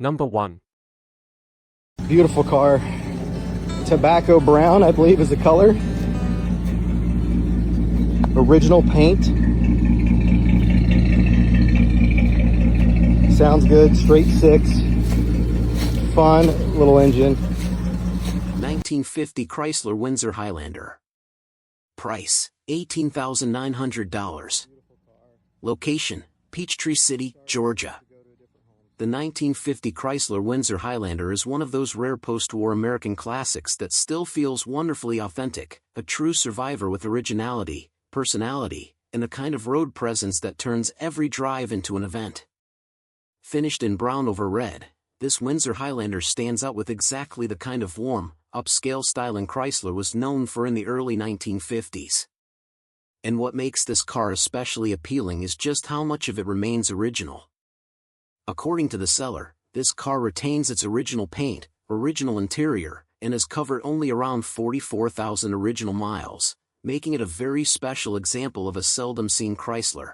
Number 1. Beautiful car. Tobacco brown, I believe, is the color. Original paint. Sounds good. Straight six. Fun little engine. 1950 Chrysler Windsor Highlander. Price, $18,900. Location, Peachtree City, Georgia. The 1950 Chrysler Windsor Highlander is one of those rare post-war American classics that still feels wonderfully authentic, a true survivor with originality, personality, and a kind of road presence that turns every drive into an event. Finished in brown over red, this Windsor Highlander stands out with exactly the kind of warm, upscale styling Chrysler was known for in the early 1950s. And what makes this car especially appealing is just how much of it remains original. According to the seller, this car retains its original paint, original interior, and is covered only around 44,000 original miles, making it a very special example of a seldom-seen Chrysler.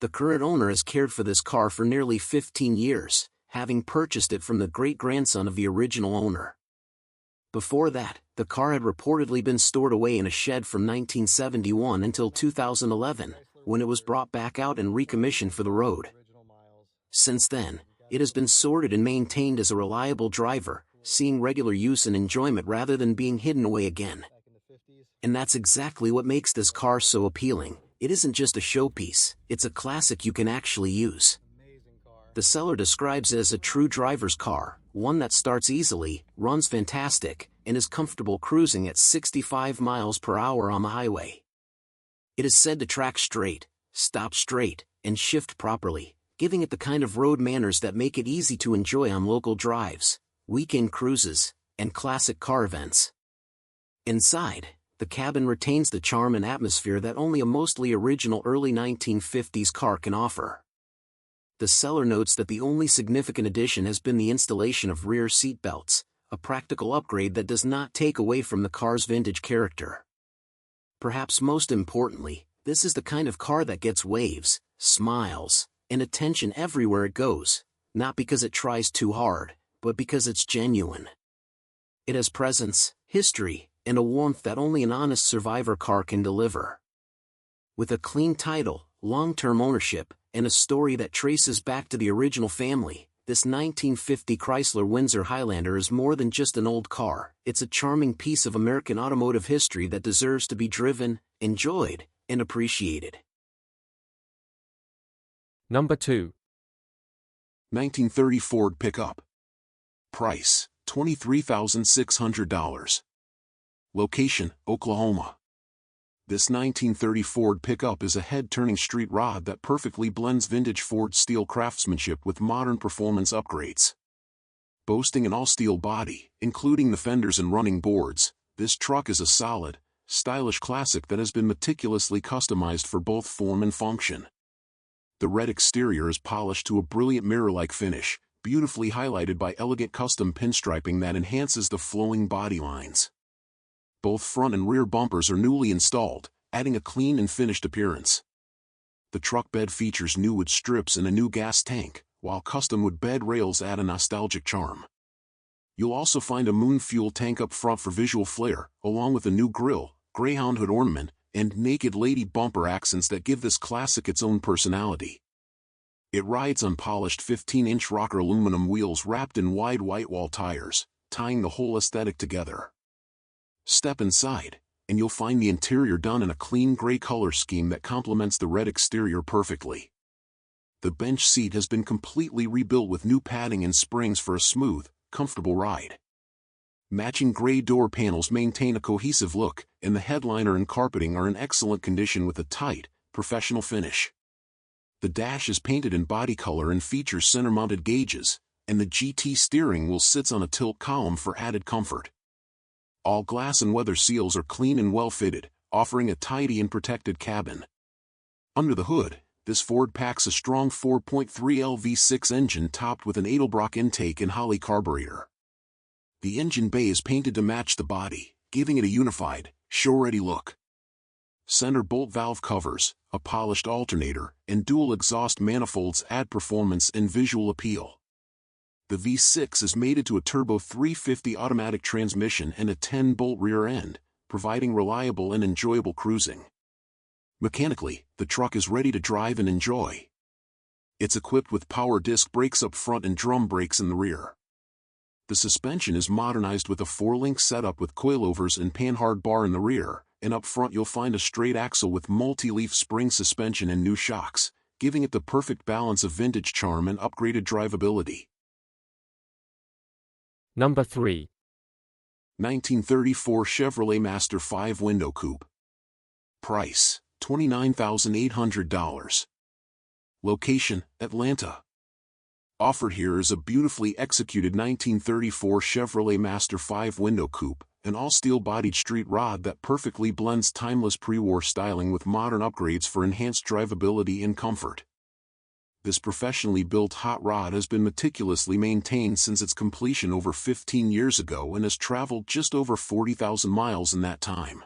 The current owner has cared for this car for nearly 15 years, having purchased it from the great-grandson of the original owner. Before that, the car had reportedly been stored away in a shed from 1971 until 2011, when it was brought back out and recommissioned for the road. Since then, it has been sorted and maintained as a reliable driver, seeing regular use and enjoyment rather than being hidden away again. And that's exactly what makes this car so appealing. It isn't just a showpiece, it's a classic you can actually use. The seller describes it as a true driver's car, one that starts easily, runs fantastic, and is comfortable cruising at 65 miles per hour on the highway. It is said to track straight, stop straight, and shift properly, giving it the kind of road manners that make it easy to enjoy on local drives, weekend cruises, and classic car events. Inside, the cabin retains the charm and atmosphere that only a mostly original early 1950s car can offer. The seller notes that the only significant addition has been the installation of rear seat belts, a practical upgrade that does not take away from the car's vintage character. Perhaps most importantly, this is the kind of car that gets waves, smiles, and attention everywhere it goes, not because it tries too hard, but because it's genuine. It has presence, history, and a warmth that only an honest survivor car can deliver. With a clean title, long-term ownership, and a story that traces back to the original family, this 1950 Chrysler Windsor Highlander is more than just an old car. It's a charming piece of American automotive history that deserves to be driven, enjoyed, and appreciated. Number 2. 1930 Ford Pickup. Price, $23,600. Location, Oklahoma. This 1930 Ford pickup is a head-turning street rod that perfectly blends vintage Ford steel craftsmanship with modern performance upgrades. Boasting an all-steel body, including the fenders and running boards, this truck is a solid, stylish classic that has been meticulously customized for both form and function. The red exterior is polished to a brilliant mirror-like finish, beautifully highlighted by elegant custom pinstriping that enhances the flowing body lines. Both front and rear bumpers are newly installed, adding a clean and finished appearance. The truck bed features new wood strips and a new gas tank, while custom wood bed rails add a nostalgic charm. You'll also find a moon fuel tank up front for visual flair, along with a new grille, greyhound hood ornament, and naked lady bumper accents that give this classic its own personality. It rides on polished 15-inch rocker aluminum wheels wrapped in wide white wall tires, tying the whole aesthetic together. Step inside, and you'll find the interior done in a clean gray color scheme that complements the red exterior perfectly. The bench seat has been completely rebuilt with new padding and springs for a smooth, comfortable ride. Matching gray door panels maintain a cohesive look, and the headliner and carpeting are in excellent condition with a tight, professional finish. The dash is painted in body color and features center-mounted gauges, and the GT steering wheel sits on a tilt column for added comfort. All glass and weather seals are clean and well-fitted, offering a tidy and protected cabin. Under the hood, this Ford packs a strong 4.3L V6 engine topped with an Edelbrock intake and Holley carburetor. The engine bay is painted to match the body, giving it a unified, show-ready look. Center bolt valve covers, a polished alternator, and dual exhaust manifolds add performance and visual appeal. The V6 is mated to a turbo 350 automatic transmission and a 10-bolt rear end, providing reliable and enjoyable cruising. Mechanically, the truck is ready to drive and enjoy. It's equipped with power disc brakes up front and drum brakes in the rear. The suspension is modernized with a 4-link setup with coilovers and panhard bar in the rear, and up front you'll find a straight axle with multi-leaf spring suspension and new shocks, giving it the perfect balance of vintage charm and upgraded drivability. Number 3. 1934 Chevrolet Master 5-window coupe. Price, $29,800. Location, Atlanta. Offered here is a beautifully executed 1934 Chevrolet Master 5-window coupe, an all-steel-bodied street rod that perfectly blends timeless pre-war styling with modern upgrades for enhanced drivability and comfort. This professionally built hot rod has been meticulously maintained since its completion over 15 years ago and has traveled just over 40,000 miles in that time.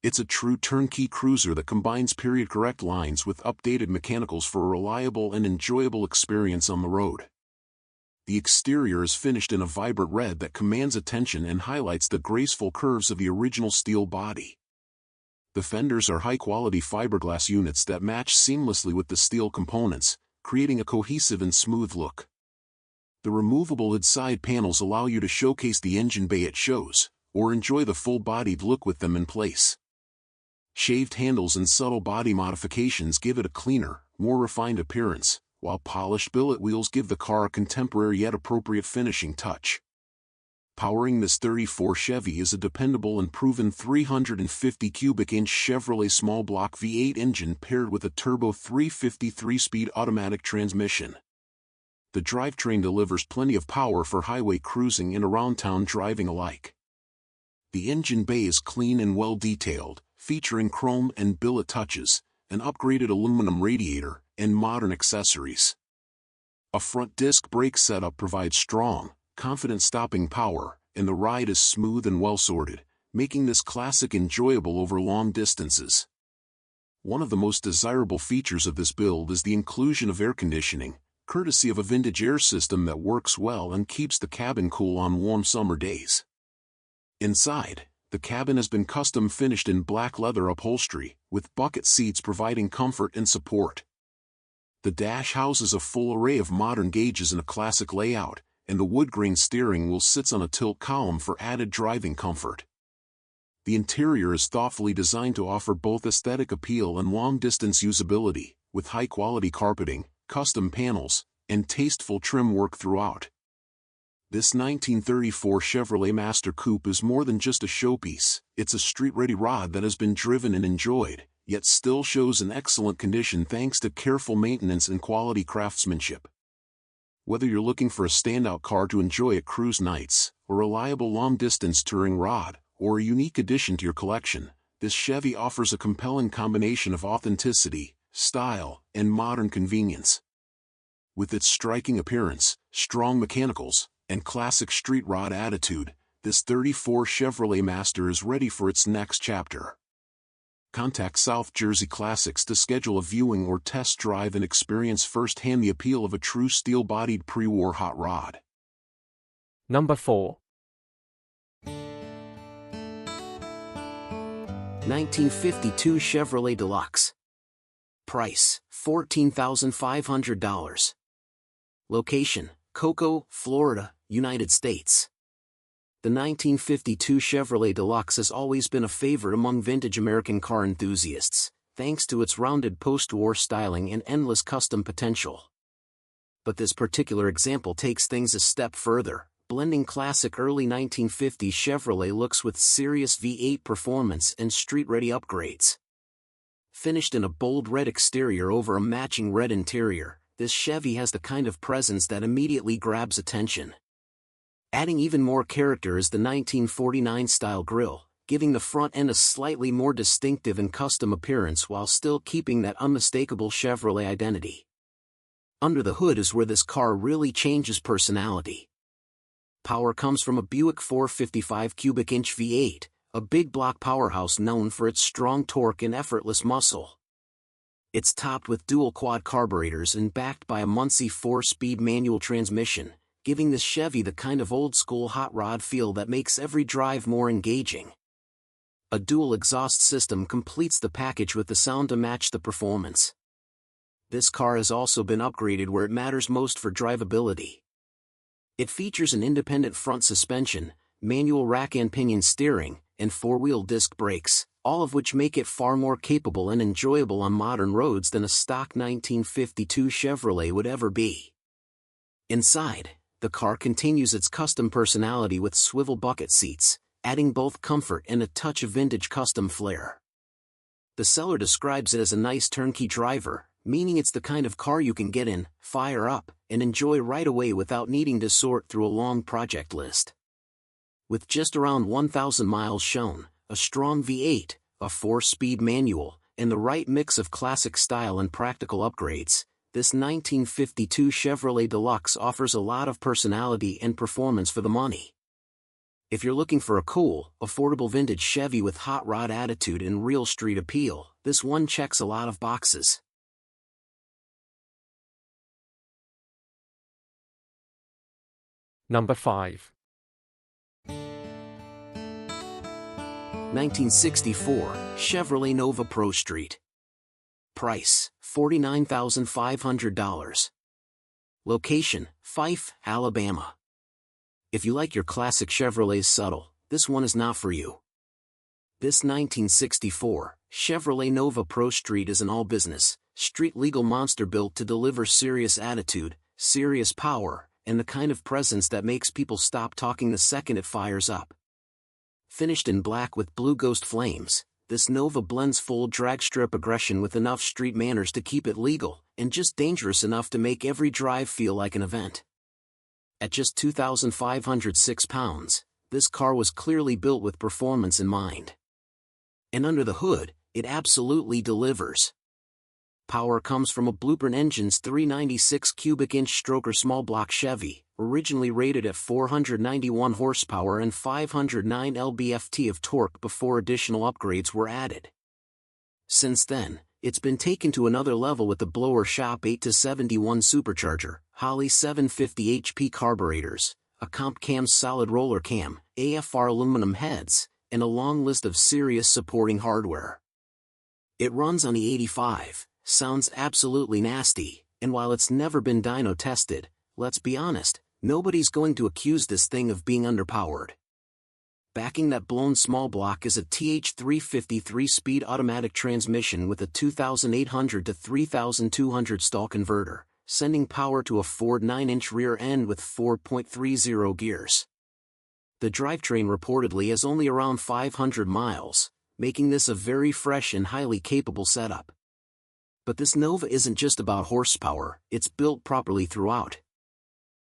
It's a true turnkey cruiser that combines period-correct lines with updated mechanicals for a reliable and enjoyable experience on the road. The exterior is finished in a vibrant red that commands attention and highlights the graceful curves of the original steel body. The fenders are high-quality fiberglass units that match seamlessly with the steel components, creating a cohesive and smooth look. The removable hood side panels allow you to showcase the engine bay it shows, or enjoy the full-bodied look with them in place. Shaved handles and subtle body modifications give it a cleaner, more refined appearance, while polished billet wheels give the car a contemporary yet appropriate finishing touch. Powering this 34 Chevy is a dependable and proven 350 cubic inch Chevrolet small block V8 engine paired with a turbo 350 3-speed automatic transmission. The drivetrain delivers plenty of power for highway cruising and around town driving alike. The engine bay is clean and well detailed, featuring chrome and billet touches, an upgraded aluminum radiator, and modern accessories. A front disc brake setup provides strong, confident stopping power, and the ride is smooth and well-sorted, making this classic enjoyable over long distances. One of the most desirable features of this build is the inclusion of air conditioning, courtesy of a vintage air system that works well and keeps the cabin cool on warm summer days. Inside, the cabin has been custom finished in black leather upholstery, with bucket seats providing comfort and support. The dash houses a full array of modern gauges in a classic layout, and the wood-grain steering wheel sits on a tilt column for added driving comfort. The interior is thoughtfully designed to offer both aesthetic appeal and long-distance usability, with high-quality carpeting, custom panels, and tasteful trim work throughout. This 1934 Chevrolet Master Coupe is more than just a showpiece, it's a street-ready rod that has been driven and enjoyed, yet still shows in excellent condition thanks to careful maintenance and quality craftsmanship. Whether you're looking for a standout car to enjoy at cruise nights, a reliable long-distance touring rod, or a unique addition to your collection, this Chevy offers a compelling combination of authenticity, style, and modern convenience. With its striking appearance, strong mechanicals, and classic street rod attitude, this 34 Chevrolet Master is ready for its next chapter. Contact South Jersey Classics to schedule a viewing or test drive and experience firsthand the appeal of a true steel-bodied pre-war hot rod. Number 4. 1952 Chevrolet Deluxe. Price, $14,500. Location, Cocoa, Florida, United States. The 1952 Chevrolet Deluxe has always been a favorite among vintage American car enthusiasts, thanks to its rounded post-war styling and endless custom potential. But this particular example takes things a step further, blending classic early 1950s Chevrolet looks with serious V8 performance and street-ready upgrades. Finished in a bold red exterior over a matching red interior, this Chevy has the kind of presence that immediately grabs attention. Adding even more character is the 1949-style grille, giving the front end a slightly more distinctive and custom appearance while still keeping that unmistakable Chevrolet identity. Under the hood is where this car really changes personality. Power comes from a Buick 455 cubic inch V8, a big block powerhouse known for its strong torque and effortless muscle. It's topped with dual quad carburetors and backed by a muslce 4-speed manual transmission, giving this Chevy the kind of old-school hot rod feel that makes every drive more engaging. A dual exhaust system completes the package with the sound to match the performance. This car has also been upgraded where it matters most for drivability. It features an independent front suspension, manual rack and pinion steering, and four-wheel disc brakes, all of which make it far more capable and enjoyable on modern roads than a stock 1952 Chevrolet would ever be. Inside, the car continues its custom personality with swivel bucket seats, adding both comfort and a touch of vintage custom flair. The seller describes it as a nice turnkey driver, meaning it's the kind of car you can get in, fire up, and enjoy right away without needing to sort through a long project list. With just around 1,000 miles shown, a strong V8, a 4-speed manual, and the right mix of classic style and practical upgrades, this 1952 Chevrolet Deluxe offers a lot of personality and performance for the money. If you're looking for a cool, affordable vintage Chevy with hot rod attitude and real street appeal, this one checks a lot of boxes. Number 5. 1964 Chevrolet Nova Pro Street. Price, $49,500. Location, Fife, Alabama. If you like your classic Chevrolets subtle, this one is not for you. This 1964 Chevrolet Nova Pro Street is an all-business, street-legal monster built to deliver serious attitude, serious power, and the kind of presence that makes people stop talking the second it fires up. Finished in black with blue ghost flames, this Nova blends full dragstrip aggression with enough street manners to keep it legal, and just dangerous enough to make every drive feel like an event. At just 2,506 pounds, this car was clearly built with performance in mind. And under the hood, it absolutely delivers. Power comes from a Blueprint Engine's 396 cubic inch stroker small block Chevy, originally rated at 491 horsepower and 509 lb-ft of torque before additional upgrades were added. Since then, it's been taken to another level with the blower shop 8-71 supercharger, Holley 750 HP carburetors, a comp cam solid roller cam, AFR aluminum heads, and a long list of serious supporting hardware. It runs on the 85. Sounds absolutely nasty, and while it's never been dyno tested, let's be honest, nobody's going to accuse this thing of being underpowered. Backing that blown small block is a TH350 3-speed automatic transmission with a 2,800 to 3,200 stall converter, sending power to a Ford 9-inch rear end with 4.30 gears. The drivetrain reportedly has only around 500 miles, making this a very fresh and highly capable setup. But this Nova isn't just about horsepower, it's built properly throughout.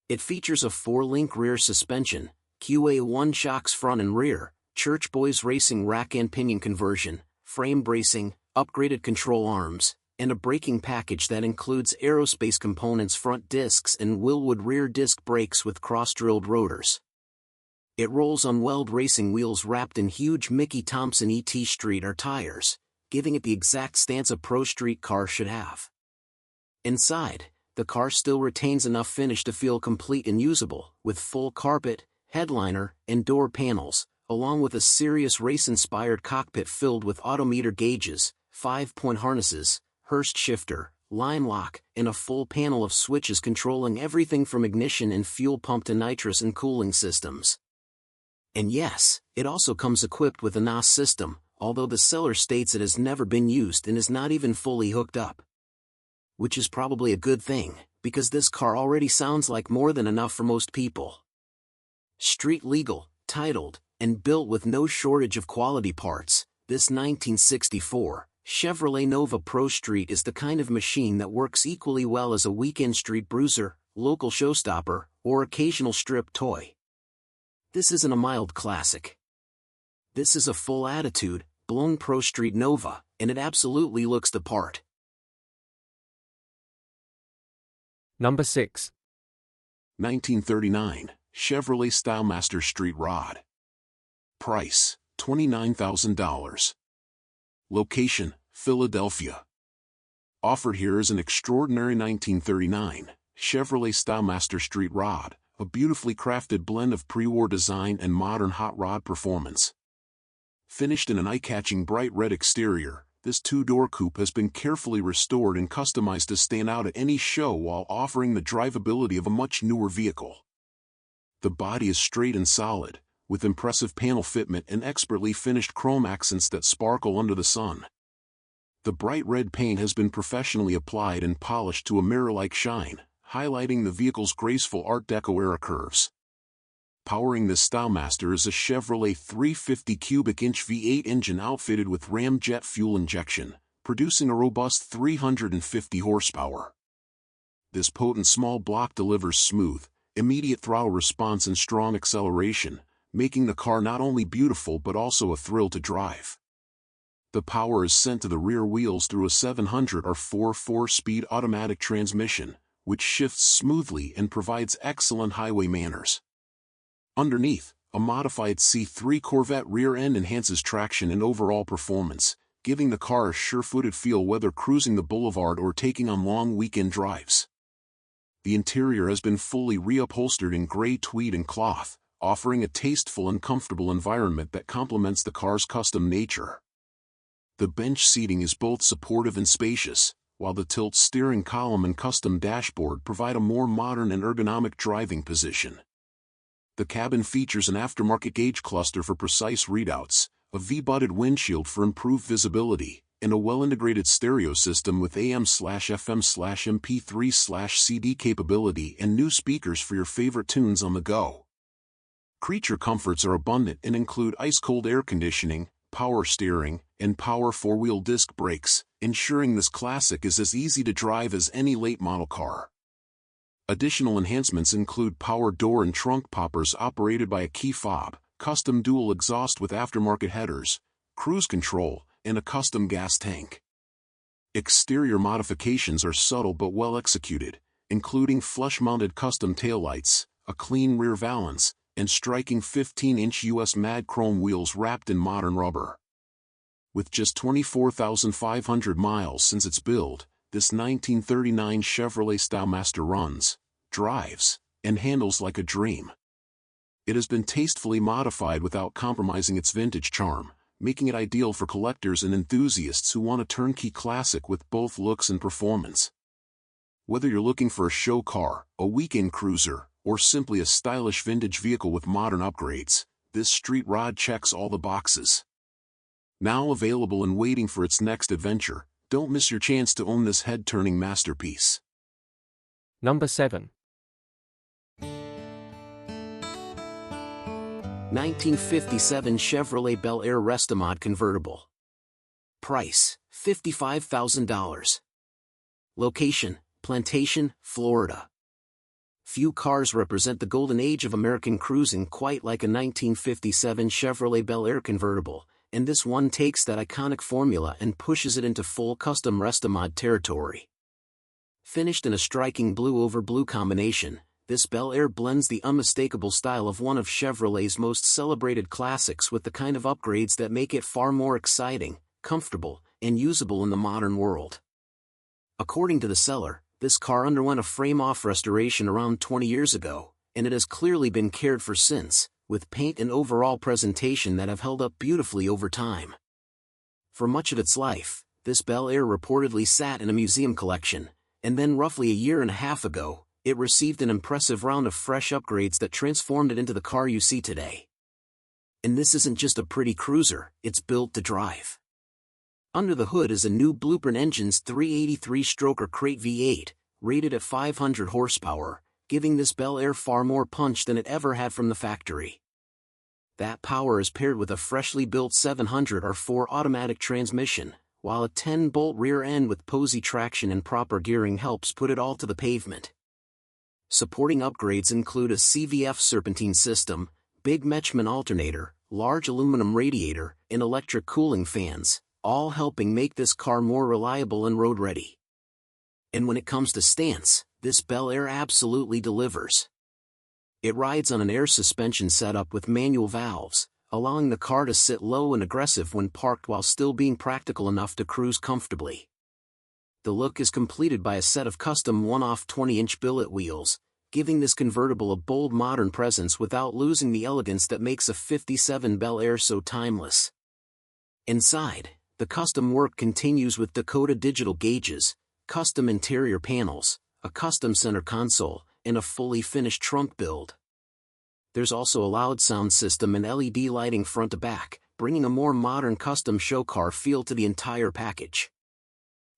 It features a 4-link rear suspension, QA1 shocks front and rear, Church Boys Racing rack and pinion conversion, frame bracing, upgraded control arms, and a braking package that includes aerospace components front discs and Wilwood rear disc brakes with cross-drilled rotors. It rolls on weld racing wheels wrapped in huge Mickey Thompson ET Street tires, giving it the exact stance a pro street car should have. Inside, the car still retains enough finish to feel complete and usable, with full carpet, headliner, and door panels, along with a serious race-inspired cockpit filled with odometer gauges, 5-point harnesses, Hurst shifter, line lock, and a full panel of switches controlling everything from ignition and fuel pump to nitrous and cooling systems. And yes, it also comes equipped with a NOS system, although the seller states it has never been used and is not even fully hooked up. Which is probably a good thing, because this car already sounds like more than enough for most people. Street legal, titled, and built with no shortage of quality parts, this 1964 Chevrolet Nova Pro Street is the kind of machine that works equally well as a weekend street bruiser, local showstopper, or occasional strip toy. This isn't a mild classic. This is a full attitude, blown Pro Street Nova, and it absolutely looks the part. Number 6. 1939 Chevrolet Stylemaster Street Rod. Price, $29,000. Location, Philadelphia. Offered here is an extraordinary 1939 Chevrolet Stylemaster Street Rod, a beautifully crafted blend of pre-war design and modern hot rod performance. Finished in an eye-catching bright red exterior, this two-door coupe has been carefully restored and customized to stand out at any show while offering the drivability of a much newer vehicle. The body is straight and solid, with impressive panel fitment and expertly finished chrome accents that sparkle under the sun. The bright red paint has been professionally applied and polished to a mirror-like shine, highlighting the vehicle's graceful Art Deco-era curves. Powering this Stylemaster is a Chevrolet 350 cubic inch V8 engine outfitted with ramjet fuel injection, producing a robust 350 horsepower. This potent small block delivers smooth, immediate throttle response and strong acceleration, making the car not only beautiful but also a thrill to drive. The power is sent to the rear wheels through a 700 or 4-speed automatic transmission, which shifts smoothly and provides excellent highway manners. Underneath, a modified C3 Corvette rear end enhances traction and overall performance, giving the car a sure-footed feel whether cruising the boulevard or taking on long weekend drives. The interior has been fully reupholstered in gray tweed and cloth, offering a tasteful and comfortable environment that complements the car's custom nature. The bench seating is both supportive and spacious, while the tilt steering column and custom dashboard provide a more modern and ergonomic driving position. The cabin features an aftermarket gauge cluster for precise readouts, a V-butted windshield for improved visibility, and a well-integrated stereo system with AM/FM/MP3/CD capability and new speakers for your favorite tunes on the go. Creature comforts are abundant and include ice-cold air conditioning, power steering, and power four-wheel disc brakes, ensuring this classic is as easy to drive as any late-model car. Additional enhancements include power door and trunk poppers operated by a key fob, custom dual exhaust with aftermarket headers, cruise control, and a custom gas tank. Exterior modifications are subtle but well executed, including flush-mounted custom taillights, a clean rear valance, and striking 15-inch US Mad Chrome wheels wrapped in modern rubber. With just 24,500 miles since its build, this 1939 Chevrolet Stylemaster runs, drives, and handles like a dream. It has been tastefully modified without compromising its vintage charm, making it ideal for collectors and enthusiasts who want a turnkey classic with both looks and performance. Whether you're looking for a show car, a weekend cruiser, or simply a stylish vintage vehicle with modern upgrades, this street rod checks all the boxes. Now available and waiting for its next adventure, don't miss your chance to own this head-turning masterpiece. Number 7. 1957 Chevrolet Bel Air Restomod convertible. Price, $55,000. Location, Plantation, Florida. Few cars represent the golden age of American cruising quite like a 1957 Chevrolet Bel Air convertible, and this one takes that iconic formula and pushes it into full custom Restomod territory. Finished in a striking blue over blue combination, this Bel Air blends the unmistakable style of one of Chevrolet's most celebrated classics with the kind of upgrades that make it far more exciting, comfortable, and usable in the modern world. According to the seller, this car underwent a frame-off restoration around 20 years ago, and it has clearly been cared for since, with paint and overall presentation that have held up beautifully over time. For much of its life, this Bel Air reportedly sat in a museum collection, and then roughly a year and a half ago, it received an impressive round of fresh upgrades that transformed it into the car you see today. And this isn't just a pretty cruiser, it's built to drive. Under the hood is a new Blueprint Engines 383-stroker crate V8, rated at 500 horsepower, giving this Bel Air far more punch than it ever had from the factory. That power is paired with a freshly built 700 R4 automatic transmission, while a 10-bolt rear end with posy traction and proper gearing helps put it all to the pavement. Supporting upgrades include a CVF serpentine system, big Mechman alternator, large aluminum radiator, and electric cooling fans, all helping make this car more reliable and road-ready. And when it comes to stance, this Bel Air absolutely delivers. It rides on an air suspension setup with manual valves, allowing the car to sit low and aggressive when parked while still being practical enough to cruise comfortably. The look is completed by a set of custom one-off 20-inch billet wheels, giving this convertible a bold modern presence without losing the elegance that makes a '57 Bel Air so timeless. Inside, the custom work continues with Dakota digital gauges, custom interior panels, a custom center console, and a fully finished trunk build. There's also a loud sound system and LED lighting front to back, bringing a more modern custom show car feel to the entire package.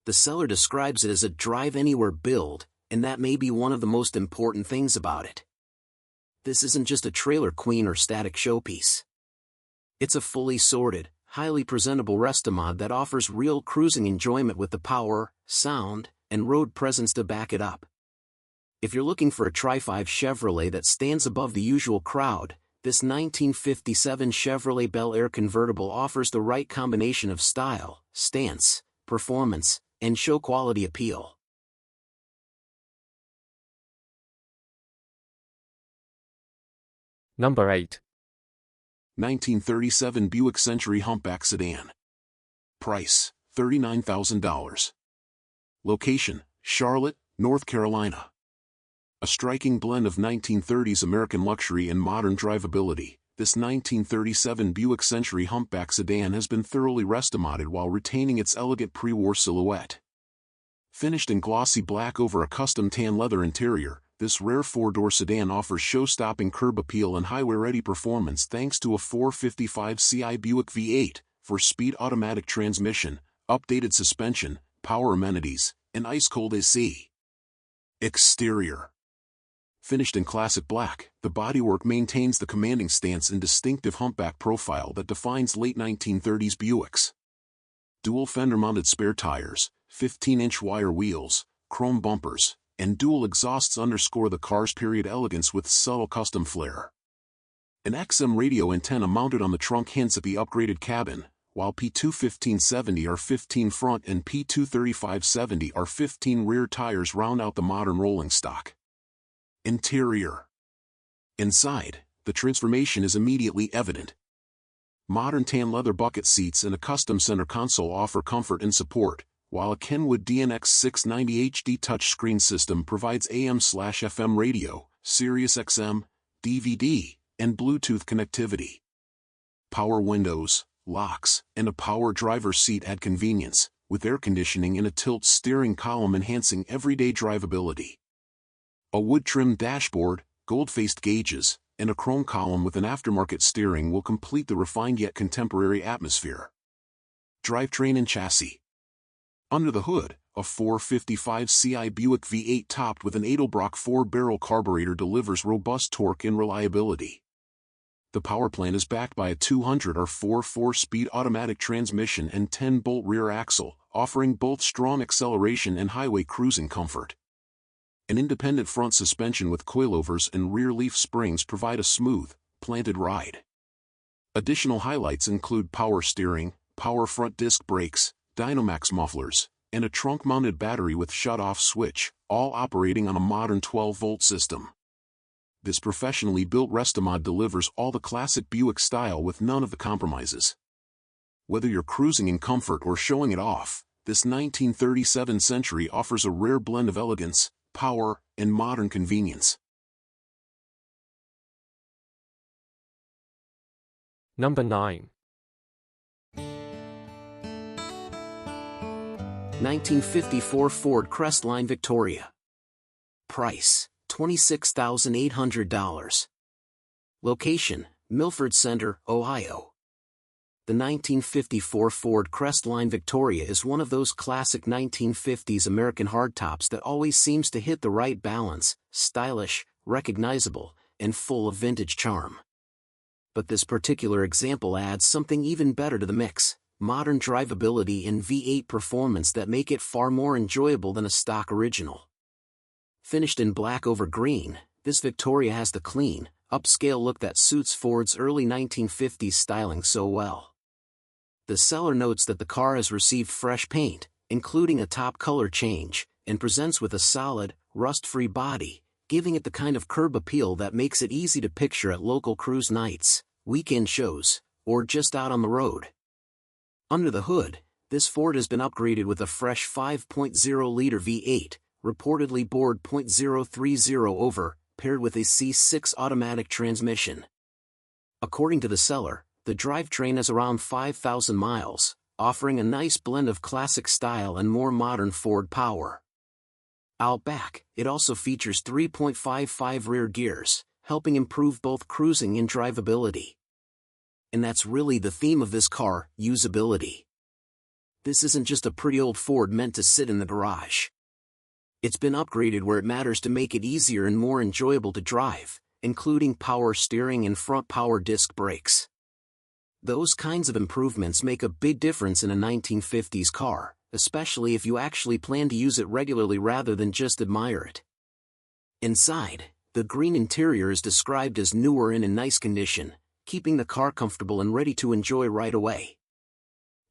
The seller describes it as a drive-anywhere build, and that may be one of the most important things about it. This isn't just a trailer queen or static showpiece. It's a fully sorted, highly presentable restomod that offers real cruising enjoyment with the power, sound, and road presence to back it up. If you're looking for a Tri-5 Chevrolet that stands above the usual crowd, this 1957 Chevrolet Bel Air convertible offers the right combination of style, stance, performance, and show quality appeal. Number 8. 1937 Buick Century Humpback Sedan. Price, $39,000. Location, Charlotte, North Carolina. A striking blend of 1930s American luxury and modern drivability, this 1937 Buick Century Humpback Sedan has been thoroughly restomodded while retaining its elegant pre-war silhouette. Finished in glossy black over a custom tan leather interior, this rare four-door sedan offers show-stopping curb appeal and highway-ready performance thanks to a 455 Ci Buick V8, four-speed automatic transmission, updated suspension, power amenities, and ice-cold AC. Exterior. Finished in classic black, the bodywork maintains the commanding stance and distinctive humpback profile that defines late 1930s Buicks. Dual fender-mounted spare tires, 15-inch wire wheels, chrome bumpers, and dual exhausts underscore the car's period elegance with subtle custom flair. An XM radio antenna mounted on the trunk hints at the upgraded cabin, while P2 1570 R15 front and P2 3570 R15 rear tires round out the modern rolling stock. Interior. Inside, the transformation is immediately evident. Modern tan leather bucket seats and a custom center console offer comfort and support, while a Kenwood DNX 690 HD touchscreen system provides AM/FM radio, Sirius XM, DVD, and Bluetooth connectivity. Power windows, locks, and a power driver's seat add convenience, with air conditioning and a tilt steering column enhancing everyday drivability. A wood-trimmed dashboard, gold-faced gauges, and a chrome column with an aftermarket steering will complete the refined yet contemporary atmosphere. Drivetrain and chassis. Under the hood, a 455 Ci Buick V8 topped with an Edelbrock 4-barrel carburetor delivers robust torque and reliability. The power plant is backed by a 200 R4 4-speed automatic transmission and 10-bolt rear axle, offering both strong acceleration and highway cruising comfort. An independent front suspension with coilovers and rear leaf springs provide a smooth, planted ride. Additional highlights include power steering, power front disc brakes, Dynamax mufflers, and a trunk-mounted battery with shut-off switch, all operating on a modern 12-volt system. This professionally built restomod delivers all the classic Buick style with none of the compromises. Whether you're cruising in comfort or showing it off, this 1937 Century offers a rare blend of elegance, power, and modern convenience. Number 9. 1954 Ford Crestline Victoria. Price, $26,800. Location, Milford Center, Ohio. The 1954 Ford Crestline Victoria is one of those classic 1950s American hardtops that always seems to hit the right balance, stylish, recognizable, and full of vintage charm. But this particular example adds something even better to the mix, modern drivability and V8 performance that make it far more enjoyable than a stock original. Finished in black over green, this Victoria has the clean, upscale look that suits Ford's early 1950s styling so well. The seller notes that the car has received fresh paint, including a top color change, and presents with a solid, rust-free body, giving it the kind of curb appeal that makes it easy to picture at local cruise nights, weekend shows, or just out on the road. Under the hood, this Ford has been upgraded with a fresh 5.0-liter V8, reportedly bored .030 over paired with a C6 automatic transmission. According to the seller, the drivetrain is around 5,000 miles, offering a nice blend of classic style and more modern Ford power. Out back, it also features 3.55 rear gears, helping improve both cruising and drivability. And that's really the theme of this car, usability. This isn't just a pretty old Ford meant to sit in the garage. It's been upgraded where it matters to make it easier and more enjoyable to drive, including power steering and front power disc brakes. Those kinds of improvements make a big difference in a 1950s car, especially if you actually plan to use it regularly rather than just admire it. Inside, the green interior is described as newer and in nice condition, keeping the car comfortable and ready to enjoy right away.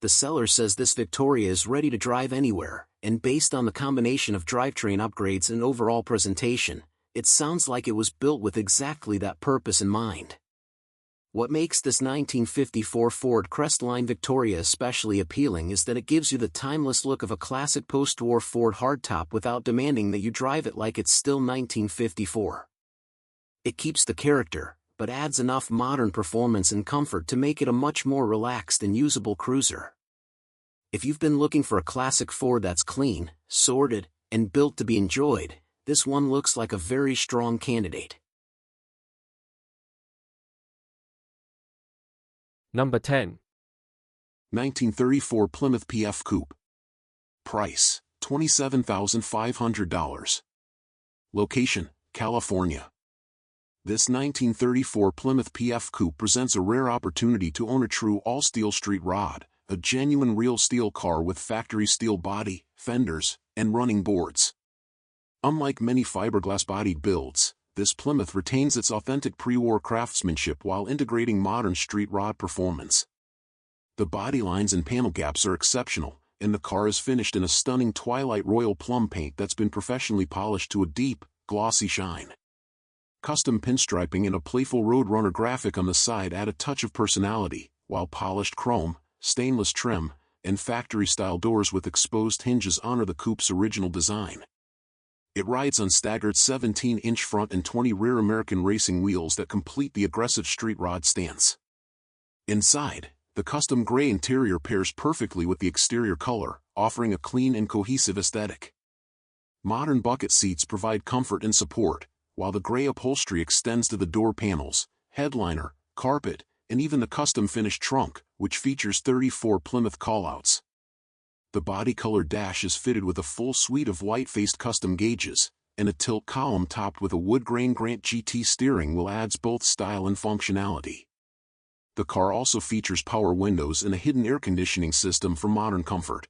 The seller says this Victoria is ready to drive anywhere, and based on the combination of drivetrain upgrades and overall presentation, it sounds like it was built with exactly that purpose in mind. What makes this 1954 Ford Crestline Victoria especially appealing is that it gives you the timeless look of a classic post-war Ford hardtop without demanding that you drive it like it's still 1954. It keeps the character, but adds enough modern performance and comfort to make it a much more relaxed and usable cruiser. If you've been looking for a classic Ford that's clean, sorted, and built to be enjoyed, this one looks like a very strong candidate. Number 10. 1934 Plymouth PF Coupe. Price, $27,500. Location, California. This 1934 Plymouth PF Coupe presents a rare opportunity to own a true all-steel street rod, a genuine real steel car with factory steel body, fenders, and running boards. Unlike many fiberglass-bodied builds, this Plymouth retains its authentic pre-war craftsmanship while integrating modern street rod performance. The body lines and panel gaps are exceptional, and the car is finished in a stunning twilight royal plum paint that's been professionally polished to a deep, glossy shine. Custom pinstriping and a playful Roadrunner graphic on the side add a touch of personality, while polished chrome, stainless trim, and factory-style doors with exposed hinges honor the coupe's original design. It rides on staggered 17-inch front and 20 rear American racing wheels that complete the aggressive street rod stance. Inside, the custom gray interior pairs perfectly with the exterior color, offering a clean and cohesive aesthetic. Modern bucket seats provide comfort and support, while the gray upholstery extends to the door panels, headliner, carpet, and even the custom-finished trunk, which features 34 Plymouth callouts. The body-colored dash is fitted with a full suite of white-faced custom gauges, and a tilt column topped with a wood-grain Grant GT steering wheel adds both style and functionality. The car also features power windows and a hidden air conditioning system for modern comfort.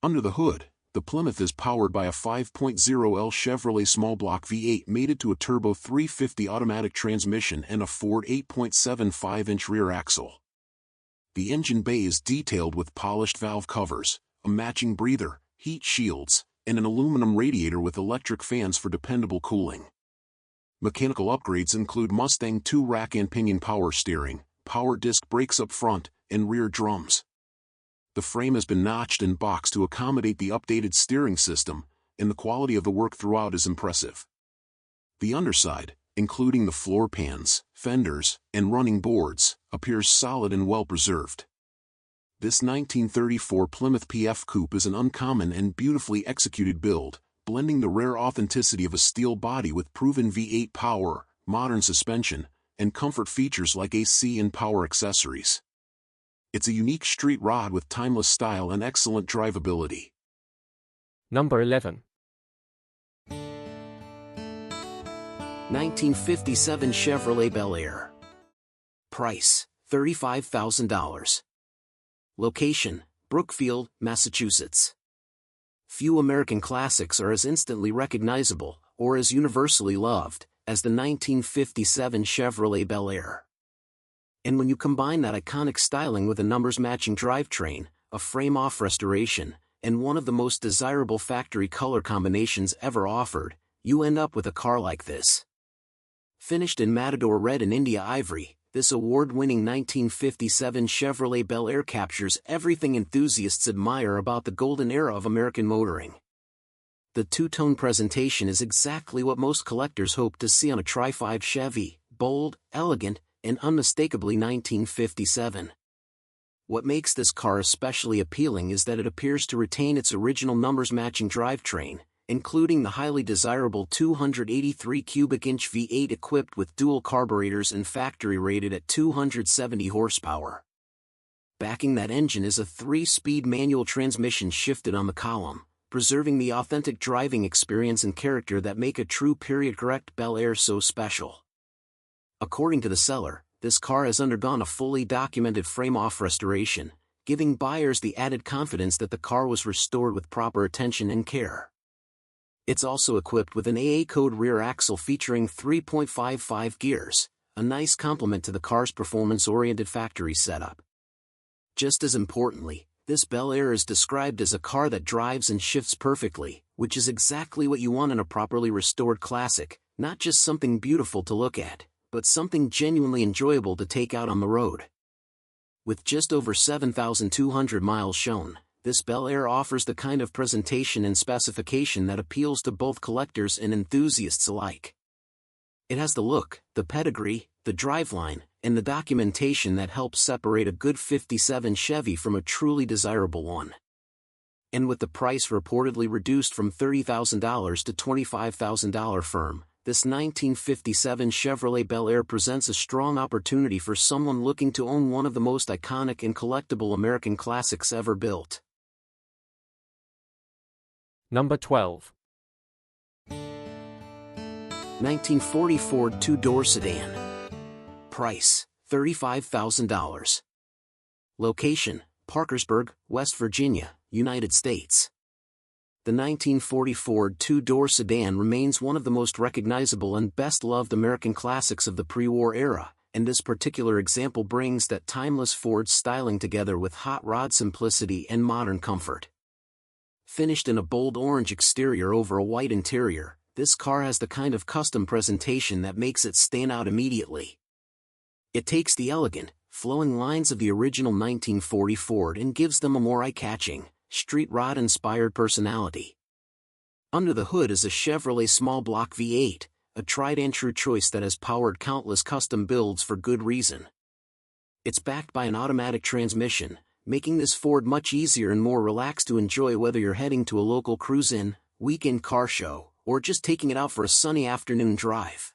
Under the hood, the Plymouth is powered by a 5.0L Chevrolet small block V8 mated to a turbo 350 automatic transmission and a Ford 8.75-inch rear axle. The engine bay is detailed with polished valve covers, a matching breather, heat shields, and an aluminum radiator with electric fans for dependable cooling. Mechanical upgrades include Mustang 2 rack and pinion power steering, power disc brakes up front, and rear drums. The frame has been notched and boxed to accommodate the updated steering system, and the quality of the work throughout is impressive. The underside, including the floor pans, fenders, and running boards, appears solid and well preserved. This 1934 Plymouth PF Coupe is an uncommon and beautifully executed build, blending the rare authenticity of a steel body with proven V8 power, modern suspension, and comfort features like AC and power accessories. It's a unique street rod with timeless style and excellent drivability. Number 11. 1957 Chevrolet Bel Air. Price, $35,000. Location, Brookfield, Massachusetts. Few American classics are as instantly recognizable, or as universally loved, as the 1957 Chevrolet Bel Air. And when you combine that iconic styling with a numbers-matching drivetrain, a frame-off restoration, and one of the most desirable factory color combinations ever offered, you end up with a car like this. Finished in Matador Red and India Ivory, this award-winning 1957 Chevrolet Bel Air captures everything enthusiasts admire about the golden era of American motoring. the two-tone presentation is exactly what most collectors hope to see on a Tri-5 Chevy: bold, elegant, and unmistakably 1957. What makes this car especially appealing is that it appears to retain its original numbers-matching drivetrain, including the highly desirable 283 cubic inch V8 equipped with dual carburetors and factory-rated at 270 horsepower. Backing that engine is a 3-speed manual transmission shifted on the column, preserving the authentic driving experience and character that make a true period-correct Bel Air so special. According to the seller, this car has undergone a fully documented frame-off restoration, giving buyers the added confidence that the car was restored with proper attention and care. It's also equipped with an AA code rear axle featuring 3.55 gears, a nice complement to the car's performance-oriented factory setup. Just as importantly, this Bel Air is described as a car that drives and shifts perfectly, which is exactly what you want in a properly restored classic, not just something beautiful to look at, but something genuinely enjoyable to take out on the road. With just over 7,200 miles shown, this Bel Air offers the kind of presentation and specification that appeals to both collectors and enthusiasts alike. It has the look, the pedigree, the driveline, and the documentation that helps separate a good 57 Chevy from a truly desirable one. And with the price reportedly reduced from $30,000 to $25,000 firm, this 1957 Chevrolet Bel Air presents a strong opportunity for someone looking to own one of the most iconic and collectible American classics ever built. Number 12. 1940 Ford two-door sedan. Price, $35,000. Location, Parkersburg, West Virginia, United States. The 1940 Ford two-door sedan remains one of the most recognizable and best-loved American classics of the pre-war era, and this particular example brings that timeless Ford styling together with hot rod simplicity and modern comfort. Finished in a bold orange exterior over a white interior, this car has the kind of custom presentation that makes it stand out immediately. It takes the elegant, flowing lines of the original 1940 Ford and gives them a more eye-catching, street rod-inspired personality. Under the hood is a Chevrolet small block V8, a tried-and-true choice that has powered countless custom builds for good reason. It's backed by an automatic transmission, making this Ford much easier and more relaxed to enjoy whether you're heading to a local cruise-in, weekend car show, or just taking it out for a sunny afternoon drive.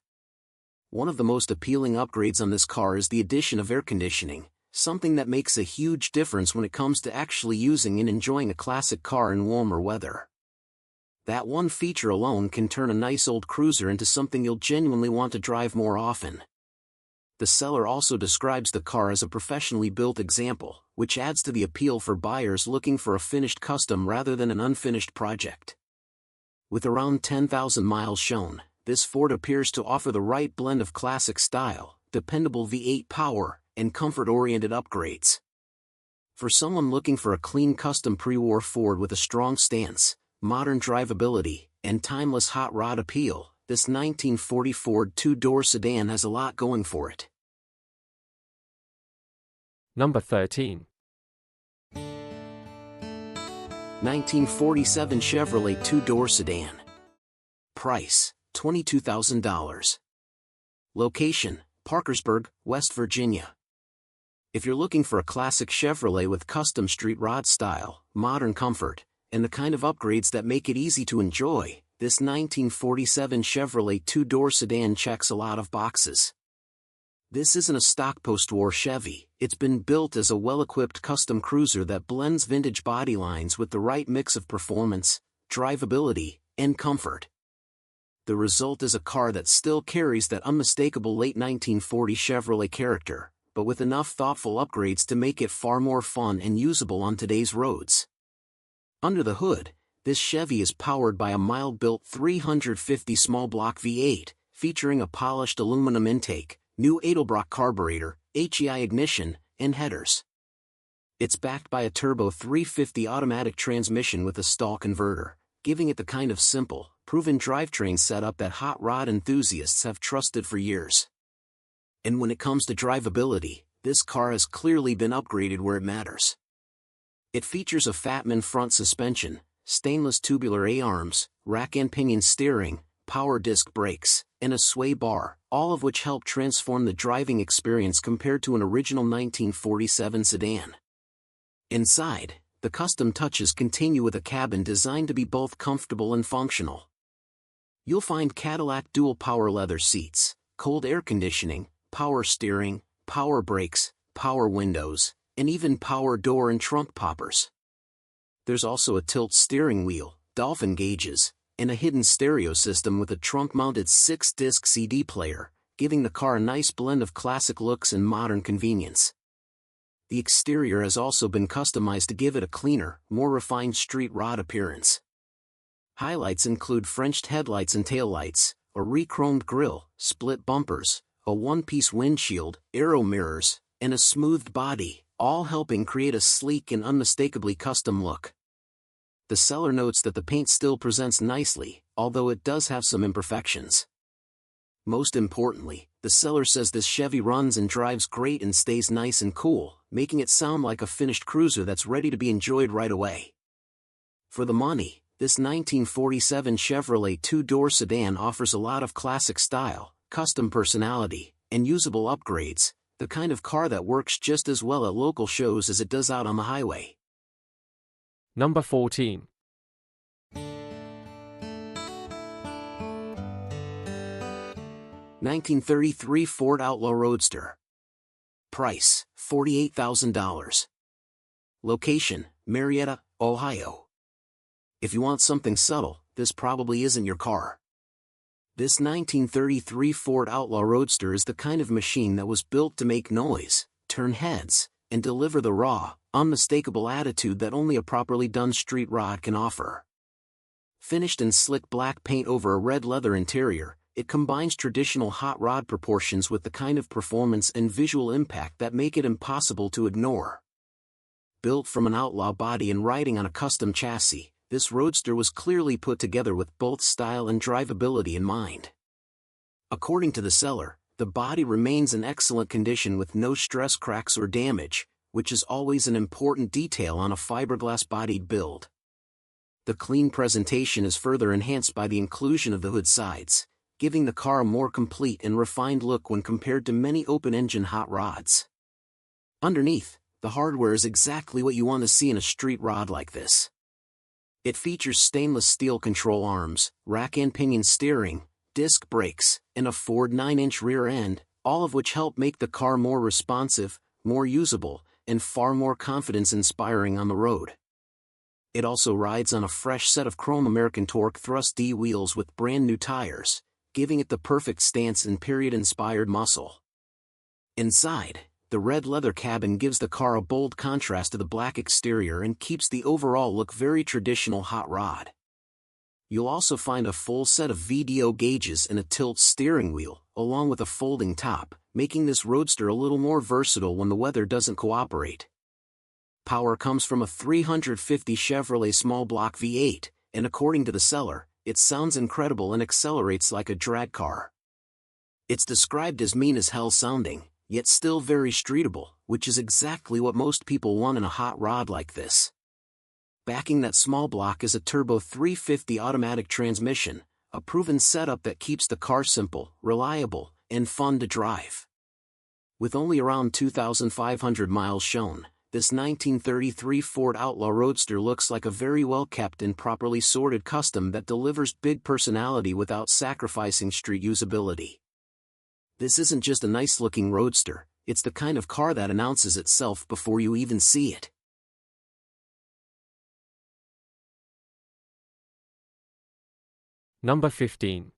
One of the most appealing upgrades on this car is the addition of air conditioning, something that makes a huge difference when it comes to actually using and enjoying a classic car in warmer weather. That one feature alone can turn a nice old cruiser into something you'll genuinely want to drive more often. The seller also describes the car as a professionally built example, which adds to the appeal for buyers looking for a finished custom rather than an unfinished project. With around 10,000 miles shown, this Ford appears to offer the right blend of classic style, dependable V8 power, and comfort-oriented upgrades. For someone looking for a clean custom pre-war Ford with a strong stance, modern drivability, and timeless hot rod appeal, this 1940 Ford two-door sedan has a lot going for it. Number 13. 1947 Chevrolet two-door sedan. Price, $22,000. Location, Parkersburg, West Virginia. If you're looking for a classic Chevrolet with custom street rod style, modern comfort, and the kind of upgrades that make it easy to enjoy, this 1947 Chevrolet two-door sedan checks a lot of boxes. This isn't a stock post-war Chevy, it's been built as a well-equipped custom cruiser that blends vintage body lines with the right mix of performance, drivability, and comfort. The result is a car that still carries that unmistakable late 1940 Chevrolet character, but with enough thoughtful upgrades to make it far more fun and usable on today's roads. Under the hood, this Chevy is powered by a mild-built 350 small block V8, featuring a polished aluminum intake, new Edelbrock carburetor, HEI ignition, and headers. It's backed by a turbo 350 automatic transmission with a stall converter, giving it the kind of simple, proven drivetrain setup that hot rod enthusiasts have trusted for years. And when it comes to drivability, this car has clearly been upgraded where it matters. It features a Fatman front suspension, stainless tubular A-arms, rack and pinion steering, power disc brakes, and a sway bar, all of which help transform the driving experience compared to an original 1947 sedan. Inside, the custom touches continue with a cabin designed to be both comfortable and functional. You'll find Cadillac dual power leather seats, cold air conditioning, power steering, power brakes, power windows, and even power door and trunk poppers. There's also a tilt steering wheel, dolphin gauges, and a hidden stereo system with a trunk-mounted 6-disc CD player, giving the car a nice blend of classic looks and modern convenience. The exterior has also been customized to give it a cleaner, more refined street rod appearance. Highlights include Frenched headlights and taillights, a re-chromed grille, split bumpers, a one-piece windshield, aero mirrors, and a smoothed body, all helping create a sleek and unmistakably custom look. The seller notes that the paint still presents nicely, although it does have some imperfections. Most importantly, the seller says this Chevy runs and drives great and stays nice and cool, making it sound like a finished cruiser that's ready to be enjoyed right away. For the money, this 1947 Chevrolet two-door sedan offers a lot of classic style, custom personality, and usable upgrades, the kind of car that works just as well at local shows as it does out on the highway. Number 14. (1933) Ford Outlaw Roadster. Price, $48,000. Location, Marietta, Ohio. If you want something subtle, this probably isn't your car. This 1933 Ford Outlaw Roadster is the kind of machine that was built to make noise, turn heads, and deliver the raw, unmistakable attitude that only a properly done street rod can offer. Finished in slick black paint over a red leather interior, it combines traditional hot rod proportions with the kind of performance and visual impact that make it impossible to ignore. Built from an Outlaw body and riding on a custom chassis, this Roadster was clearly put together with both style and drivability in mind. According to the seller, the body remains in excellent condition with no stress cracks or damage, which is always an important detail on a fiberglass-bodied build. The clean presentation is further enhanced by the inclusion of the hood sides, giving the car a more complete and refined look when compared to many open-engine hot rods. Underneath, the hardware is exactly what you want to see in a street rod like this. It features stainless steel control arms, rack and pinion steering, disc brakes, and a Ford 9-inch rear end, all of which help make the car more responsive, more usable, and far more confidence-inspiring on the road. It also rides on a fresh set of chrome American Torque Thrust D wheels with brand new tires, giving it the perfect stance and period-inspired muscle. Inside, the red leather cabin gives the car a bold contrast to the black exterior and keeps the overall look very traditional hot rod. You'll also find a full set of VDO gauges and a tilt steering wheel, along with a folding top, making this Roadster a little more versatile when the weather doesn't cooperate. Power comes from a 350 Chevrolet small block V8, and according to the seller, it sounds incredible and accelerates like a drag car. It's described as mean as hell sounding, yet still very streetable, which is exactly what most people want in a hot rod like this. Backing that small block is a turbo 350 automatic transmission, a proven setup that keeps the car simple, reliable, and fun to drive. With only around 2,500 miles shown, this 1933 Ford Outlaw Roadster looks like a very well-kept and properly sorted custom that delivers big personality without sacrificing street usability. This isn't just a nice-looking Roadster, it's the kind of car that announces itself before you even see it. Number 15.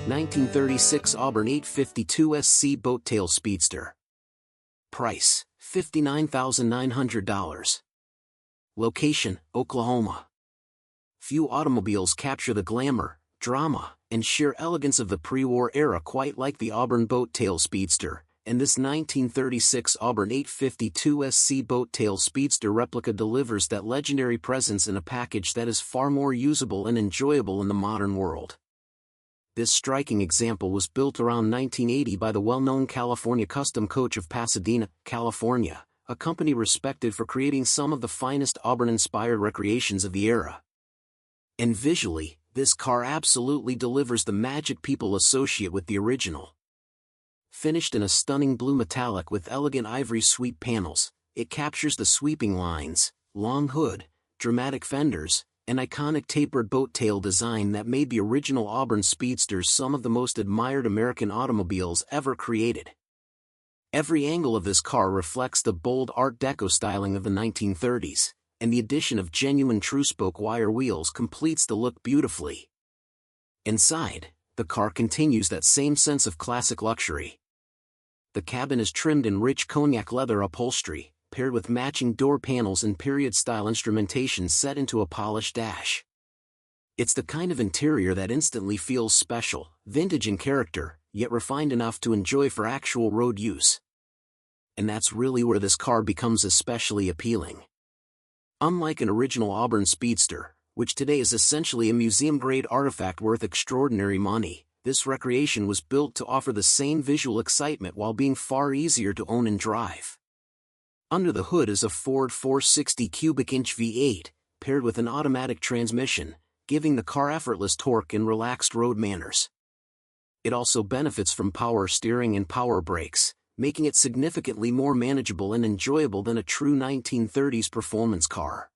1936 Auburn 852 SC Boattail Speedster. Price, $59,900. Location, Oklahoma. Few automobiles capture the glamour, drama, and sheer elegance of the pre-war era quite like the Auburn Boattail Speedster, and this 1936 Auburn 852 SC Boattail Speedster replica delivers that legendary presence in a package that is far more usable and enjoyable in the modern world. This striking example was built around 1980 by the well-known California Custom Coach of Pasadena, California, a company respected for creating some of the finest Auburn-inspired recreations of the era. And visually, this car absolutely delivers the magic people associate with the original. Finished in a stunning blue metallic with elegant ivory sweep panels, it captures the sweeping lines, long hood, dramatic fenders, and iconic tapered boat tail design that made the original Auburn Speedsters some of the most admired American automobiles ever created. Every angle of this car reflects the bold Art Deco styling of the 1930s, and the addition of genuine true-spoke wire wheels completes the look beautifully. Inside, the car continues that same sense of classic luxury. The cabin is trimmed in rich cognac leather upholstery, paired with matching door panels and period-style instrumentation set into a polished dash. It's the kind of interior that instantly feels special, vintage in character, yet refined enough to enjoy for actual road use. And that's really where this car becomes especially appealing. Unlike an original Auburn Speedster, which today is essentially a museum-grade artifact worth extraordinary money, this recreation was built to offer the same visual excitement while being far easier to own and drive. Under the hood is a Ford 460 cubic inch V8, paired with an automatic transmission, giving the car effortless torque and relaxed road manners. It also benefits from power steering and power brakes, making it significantly more manageable and enjoyable than a true 1930s performance car.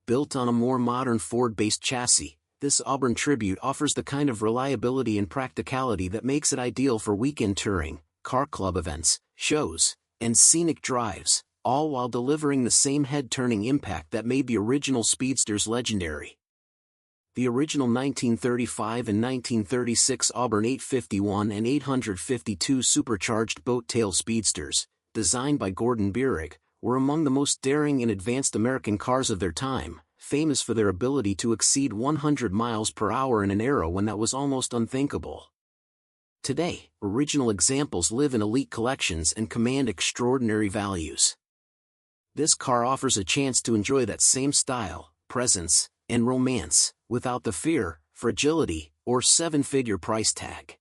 Built on a more modern Ford-based chassis, this Auburn Tribute offers the kind of reliability and practicality that makes it ideal for weekend touring, car club events, shows, and scenic drives, all while delivering the same head-turning impact that made the original Speedsters legendary. The original 1935 and 1936 Auburn 851 and 852 supercharged boat-tail Speedsters, designed by Gordon Bierig, were among the most daring and advanced American cars of their time, famous for their ability to exceed 100 miles per hour in an era when that was almost unthinkable. Today, original examples live in elite collections and command extraordinary values. This car offers a chance to enjoy that same style, presence, and romance, without the fear, fragility, or seven-figure price tag.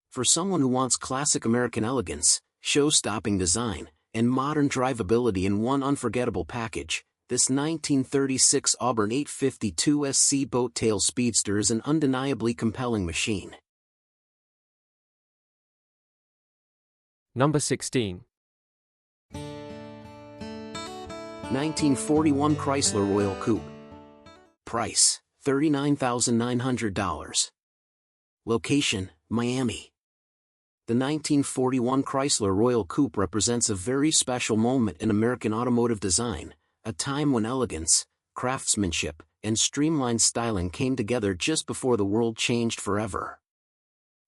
For someone who wants classic American elegance, show-stopping design, and modern drivability in one unforgettable package, this 1936 Auburn 852 SC boat-tail Speedster is an undeniably compelling machine. Number 16. 1941 Chrysler Royal Coupe. Price, $39,900. Location, Miami. The 1941 Chrysler Royal Coupe represents a very special moment in American automotive design, a time when elegance, craftsmanship, and streamlined styling came together just before the world changed forever.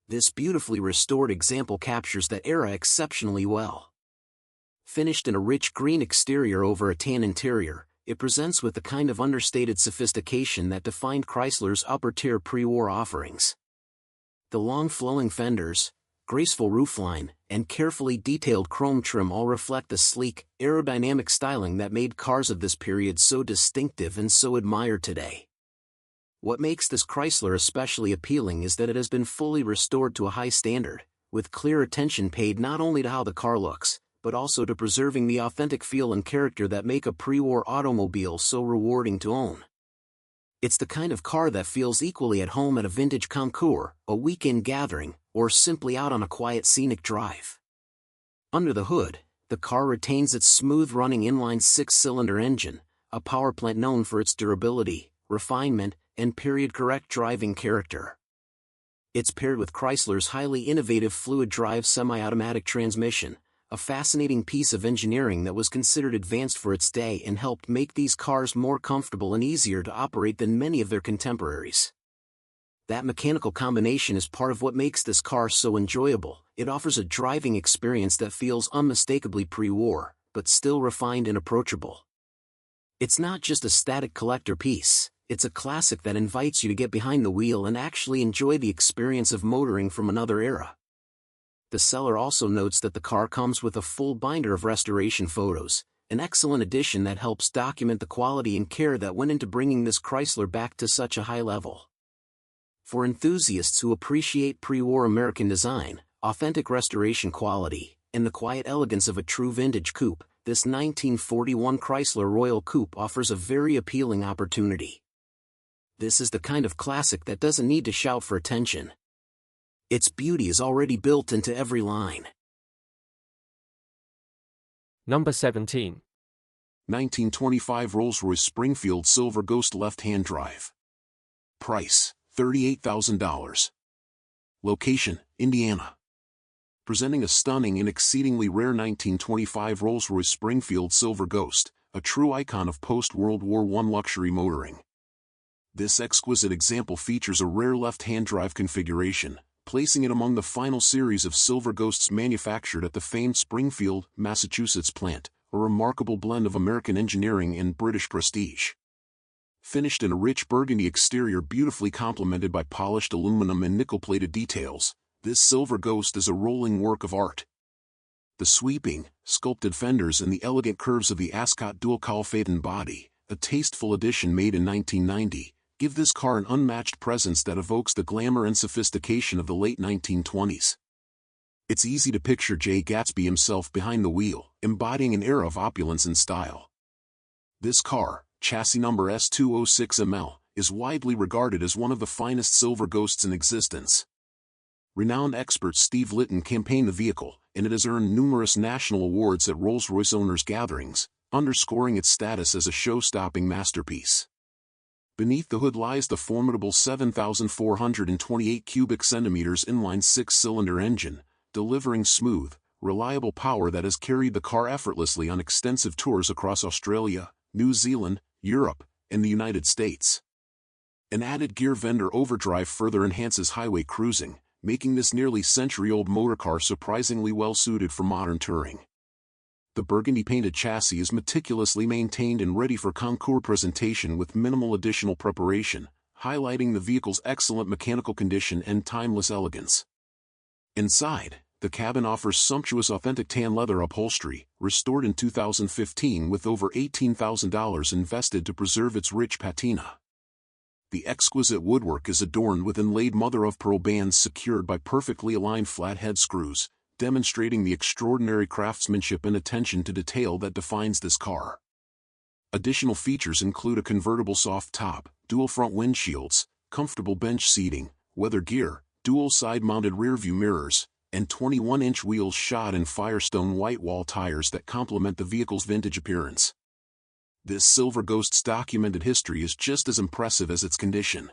This beautifully restored example captures that era exceptionally well. Finished in a rich green exterior over a tan interior, it presents with the kind of understated sophistication that defined Chrysler's upper-tier pre-war offerings. The long flowing fenders, graceful roofline, and carefully detailed chrome trim all reflect the sleek, aerodynamic styling that made cars of this period so distinctive and so admired today. What makes this Chrysler especially appealing is that it has been fully restored to a high standard, with clear attention paid not only to how the car looks, but also to preserving the authentic feel and character that make a pre-war automobile so rewarding to own. It's the kind of car that feels equally at home at a vintage concours, a weekend gathering, or simply out on a quiet scenic drive. Under the hood, the car retains its smooth-running inline six-cylinder engine, a power plant known for its durability, refinement, and period-correct driving character. It's paired with Chrysler's highly innovative fluid-drive semi-automatic transmission, a fascinating piece of engineering that was considered advanced for its day and helped make these cars more comfortable and easier to operate than many of their contemporaries. That mechanical combination is part of what makes this car so enjoyable. It offers a driving experience that feels unmistakably pre-war, but still refined and approachable. It's not just a static collector piece, it's a classic that invites you to get behind the wheel and actually enjoy the experience of motoring from another era. The seller also notes that the car comes with a full binder of restoration photos, an excellent addition that helps document the quality and care that went into bringing this Chrysler back to such a high level. For enthusiasts who appreciate pre-war American design, authentic restoration quality, and the quiet elegance of a true vintage coupe, this 1941 Chrysler Royal Coupe offers a very appealing opportunity. This is the kind of classic that doesn't need to shout for attention. Its beauty is already built into every line. Number 17. 1925 Rolls-Royce Springfield Silver Ghost left-hand drive. Price, $38,000. Location, Indiana. Presenting a stunning and exceedingly rare 1925 Rolls-Royce Springfield Silver Ghost, a true icon of post-World War I luxury motoring. This exquisite example features a rare left-hand drive configuration, placing it among the final series of Silver Ghosts manufactured at the famed Springfield, Massachusetts plant, a remarkable blend of American engineering and British prestige. Finished in a rich burgundy exterior beautifully complemented by polished aluminum and nickel-plated details, this Silver Ghost is a rolling work of art. The sweeping, sculpted fenders and the elegant curves of the Ascot dual-cowl Phaeton body, a tasteful addition made in 1990, give this car an unmatched presence that evokes the glamour and sophistication of the late 1920s. It's easy to picture Jay Gatsby himself behind the wheel, embodying an era of opulence and style. This car, chassis number S206ML, is widely regarded as one of the finest Silver Ghosts in existence. Renowned expert Steve Litton campaigned the vehicle, and it has earned numerous national awards at Rolls-Royce owners' gatherings, underscoring its status as a show-stopping masterpiece. Beneath the hood lies the formidable 7,428 cubic centimeters inline six-cylinder engine, delivering smooth, reliable power that has carried the car effortlessly on extensive tours across Australia, New Zealand, Europe, and the United States. An added gear vendor overdrive further enhances highway cruising, making this nearly century-old motorcar surprisingly well-suited for modern touring. The burgundy-painted chassis is meticulously maintained and ready for concours presentation with minimal additional preparation, highlighting the vehicle's excellent mechanical condition and timeless elegance. Inside, the cabin offers sumptuous authentic tan leather upholstery, restored in 2015 with over $18,000 invested to preserve its rich patina. The exquisite woodwork is adorned with inlaid mother-of-pearl bands secured by perfectly aligned flathead screws, demonstrating the extraordinary craftsmanship and attention to detail that defines this car. Additional features include a convertible soft top, dual front windshields, comfortable bench seating, weather gear, dual side-mounted rear-view mirrors, and 21-inch wheels shod in Firestone white wall tires that complement the vehicle's vintage appearance. This Silver Ghost's documented history is just as impressive as its condition.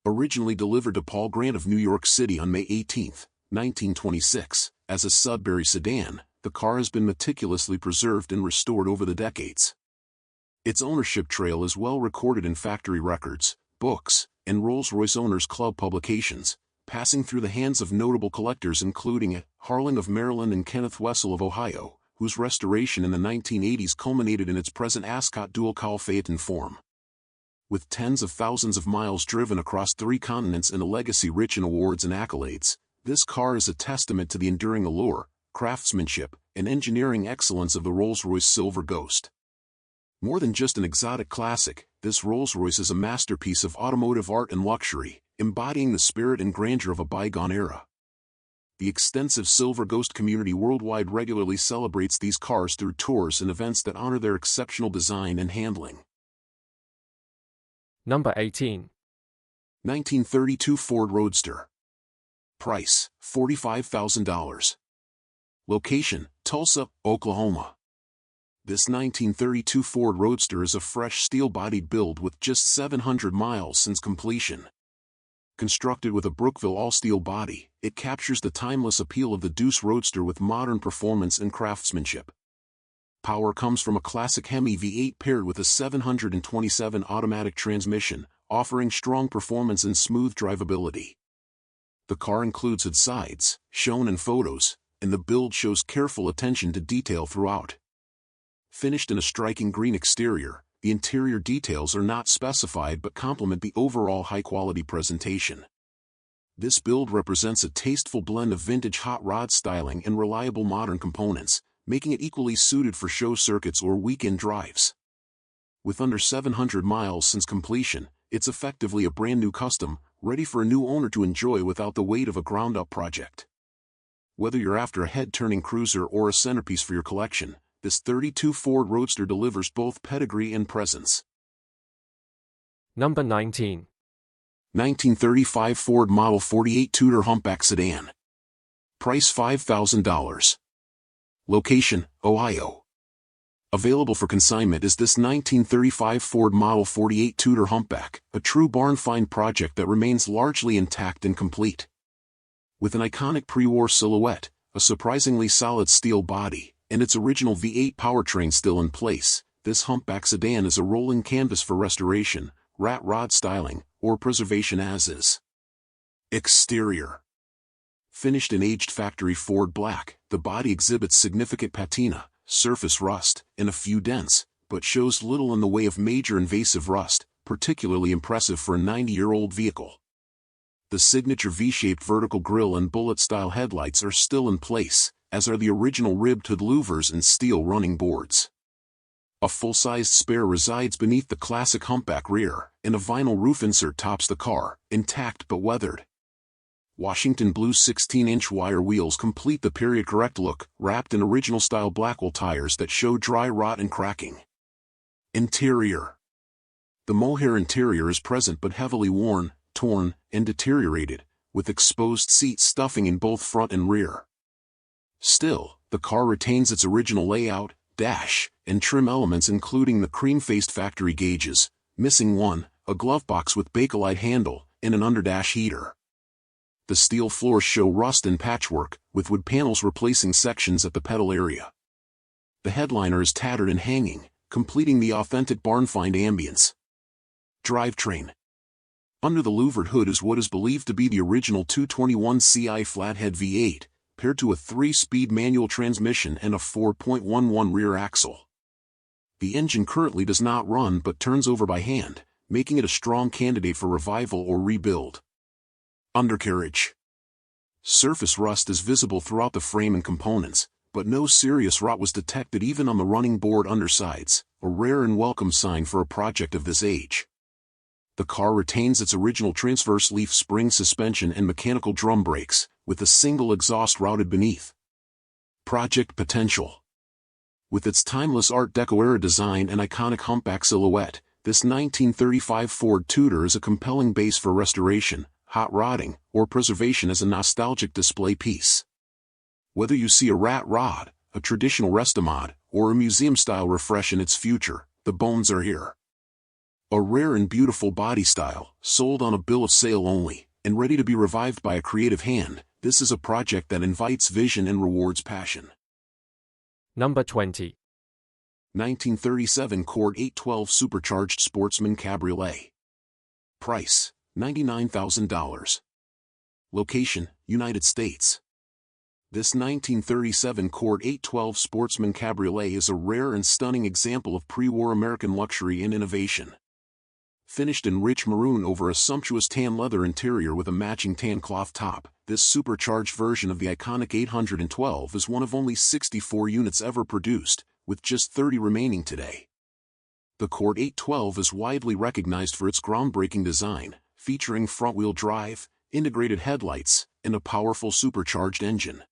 Originally delivered to Paul Grant of New York City on May 18, 1926, as a Sudbury sedan, the car has been meticulously preserved and restored over the decades. Its ownership trail is well recorded in factory records, books, and Rolls-Royce Owners Club publications, passing through the hands of notable collectors including Harlan of Maryland and Kenneth Wessel of Ohio, whose restoration in the 1980s culminated in its present Ascot dual-cowl Phaeton form. With tens of thousands of miles driven across 3 continents and a legacy rich in awards and accolades, this car is a testament to the enduring allure, craftsmanship, and engineering excellence of the Rolls-Royce Silver Ghost. More than just an exotic classic, this Rolls-Royce is a masterpiece of automotive art and luxury, embodying the spirit and grandeur of a bygone era. The extensive Silver Ghost community worldwide regularly celebrates these cars through tours and events that honor their exceptional design and handling. Number 18. 1932 Ford Roadster. Price, $45,000. Location, Tulsa, Oklahoma. This 1932 Ford Roadster is a fresh steel-bodied build with just 700 miles since completion. Constructed with a Brookville all-steel body, it captures the timeless appeal of the Deuce Roadster with modern performance and craftsmanship. Power comes from a classic Hemi V8 paired with a 727 automatic transmission, offering strong performance and smooth drivability. The car includes its sides, shown in photos, and the build shows careful attention to detail throughout. Finished in a striking green exterior, the interior details are not specified but complement the overall high-quality presentation. This build represents a tasteful blend of vintage hot rod styling and reliable modern components, making it equally suited for show circuits or weekend drives. With under 700 miles since completion, it's effectively a brand-new custom, ready for a new owner to enjoy without the weight of a ground-up project. Whether you're after a head-turning cruiser or a centerpiece for your collection, this 32 Ford Roadster delivers both pedigree and presence. Number 19. 1935 Ford Model 48 Tudor Humpback Sedan. Price $5,000. Location, Ohio. Available for consignment is this 1935 Ford Model 48 Tudor Humpback, a true barn find project that remains largely intact and complete. With an iconic pre-war silhouette, a surprisingly solid steel body, and its original V8 powertrain still in place, this Humpback sedan is a rolling canvas for restoration, rat rod styling, or preservation as is. Exterior. Finished in aged factory Ford black, the body exhibits significant patina, surface rust, and a few dents, but shows little in the way of major invasive rust, particularly impressive for a 90-year-old vehicle. The signature V-shaped vertical grille and bullet-style headlights are still in place, as are the original ribbed hood louvers and steel running boards. A full-sized spare resides beneath the classic humpback rear, and a vinyl roof insert tops the car, intact but weathered. Washington blue 16-inch wire wheels complete the period-correct look, wrapped in original-style Blackwell tires that show dry rot and cracking. Interior. The mohair interior is present but heavily worn, torn, and deteriorated, with exposed seat stuffing in both front and rear. Still, the car retains its original layout, dash, and trim elements including the cream-faced factory gauges, missing one, a glove box with bakelite handle, and an underdash heater. The steel floors show rust and patchwork, with wood panels replacing sections at the pedal area. The headliner is tattered and hanging, completing the authentic barn find ambience. Drivetrain. Under the louvered hood is what is believed to be the original 221 Ci flathead V8, paired to a 3-speed manual transmission and a 4.11 rear axle. The engine currently does not run but turns over by hand, making it a strong candidate for revival or rebuild. Undercarriage. Surface rust is visible throughout the frame and components, but no serious rot was detected even on the running board undersides, a rare and welcome sign for a project of this age. The car retains its original transverse leaf spring suspension and mechanical drum brakes, with a single exhaust routed beneath. Project potential. With its timeless Art Deco-era design and iconic humpback silhouette, this 1935 Ford Tudor is a compelling base for restoration, hot rodding, or preservation as a nostalgic display piece. Whether you see a rat rod, a traditional restomod, or a museum-style refresh in its future, the bones are here. A rare and beautiful body style, sold on a bill of sale only, and ready to be revived by a creative hand, this is a project that invites vision and rewards passion. Number 20. 1937 Cord 812 Supercharged Sportsman Cabriolet. Price, $99,000. Location, United States. This 1937 Cord 812 Sportsman Cabriolet is a rare and stunning example of pre-war American luxury and innovation. Finished in rich maroon over a sumptuous tan leather interior with a matching tan cloth top, this supercharged version of the iconic 812 is one of only 64 units ever produced, with just 30 remaining today. The Cord 812 is widely recognized for its groundbreaking design, featuring front-wheel drive, integrated headlights, and a powerful supercharged engine.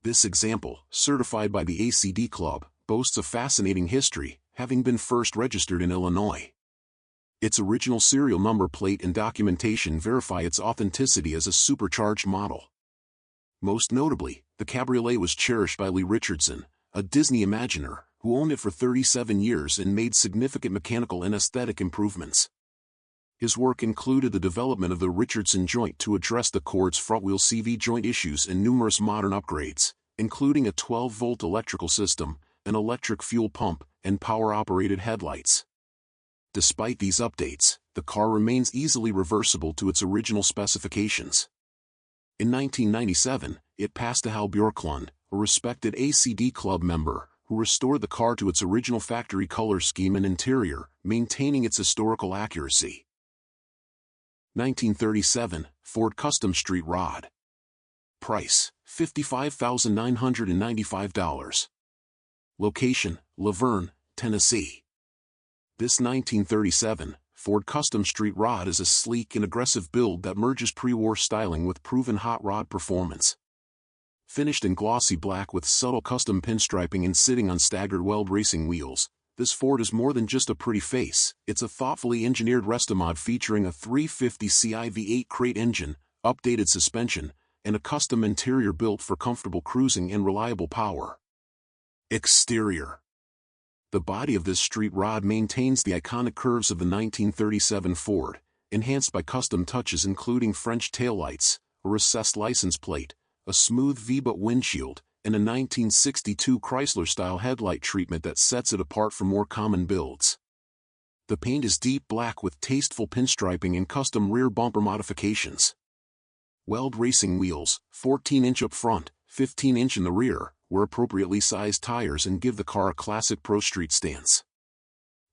This example, certified by the ACD Club, boasts a fascinating history, having been first registered in Illinois. Its original serial number plate and documentation verify its authenticity as a supercharged model. Most notably, the Cabriolet was cherished by Lee Richardson, a Disney Imagineer, who owned it for 37 years and made significant mechanical and aesthetic improvements. His work included the development of the Richardson joint to address the Cord's front-wheel CV joint issues and numerous modern upgrades, including a 12-volt electrical system, an electric fuel pump, and power-operated headlights. Despite these updates, the car remains easily reversible to its original specifications. In 1997, it passed to Hal Bjorklund, a respected ACD Club member, who restored the car to its original factory color scheme and interior, maintaining its historical accuracy. 1937 Ford Custom Street Rod. Price, $55,995. Location, Laverne, Tennessee. This 1937 Ford Custom Street Rod is a sleek and aggressive build that merges pre-war styling with proven hot rod performance. Finished in glossy black with subtle custom pinstriping and sitting on staggered weld racing wheels, this Ford is more than just a pretty face. It's a thoughtfully engineered restomod featuring a 350 Ci V8 crate engine, updated suspension, and a custom interior built for comfortable cruising and reliable power. Exterior. The body of this street rod maintains the iconic curves of the 1937 Ford, enhanced by custom touches including French taillights, a recessed license plate, a smooth V-butt windshield, and a 1962 Chrysler-style headlight treatment that sets it apart from more common builds. The paint is deep black with tasteful pinstriping and custom rear bumper modifications. Weld racing wheels, 14-inch up front, 15-inch in the rear, were appropriately sized tires and give the car a classic pro street stance.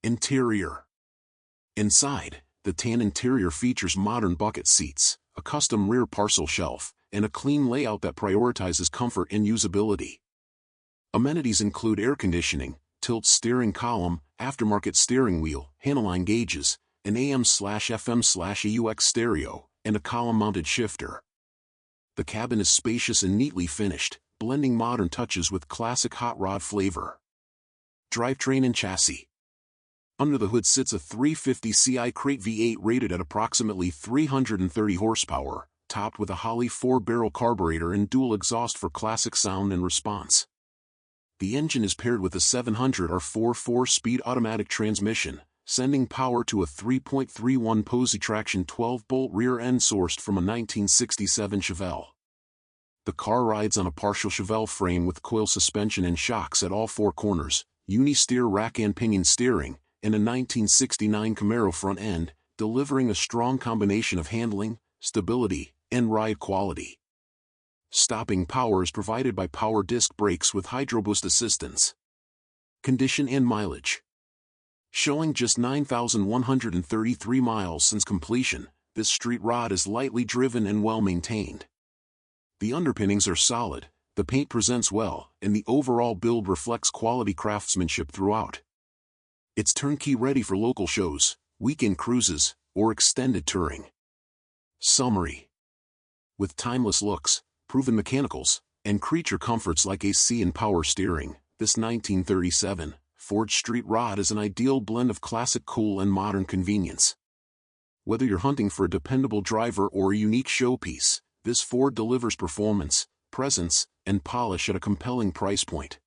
Interior. Inside, the tan interior features modern bucket seats, a custom rear parcel shelf, and a clean layout that prioritizes comfort and usability. Amenities include air conditioning, tilt steering column, aftermarket steering wheel, handleline gauges, an AM/FM/AUX stereo, and a column-mounted shifter. The cabin is spacious and neatly finished, blending modern touches with classic hot rod flavor. Drivetrain and chassis. Under the hood sits a 350 Ci crate V8 rated at approximately 330 horsepower, topped with a Holley 4-barrel carburetor and dual exhaust for classic sound and response. The engine is paired with a 700 R4 4-speed automatic transmission, sending power to a 3.31 Posey traction 12-bolt rear end sourced from a 1967 Chevelle. The car rides on a partial Chevelle frame with coil suspension and shocks at all four corners, uni-steer rack and pinion steering, and a 1969 Camaro front end, delivering a strong combination of handling, stability, and ride quality. Stopping power is provided by power disc brakes with hydroboost assistance. Condition and mileage. Showing just 9,133 miles since completion, this street rod is lightly driven and well maintained. The underpinnings are solid, the paint presents well, and the overall build reflects quality craftsmanship throughout. It's turnkey ready for local shows, weekend cruises, or extended touring. Summary. With timeless looks, proven mechanicals, and creature comforts like AC and power steering, this 1937 Ford Street Rod is an ideal blend of classic cool and modern convenience. Whether you're hunting for a dependable driver or a unique showpiece, this Ford delivers performance, presence, and polish at a compelling price point.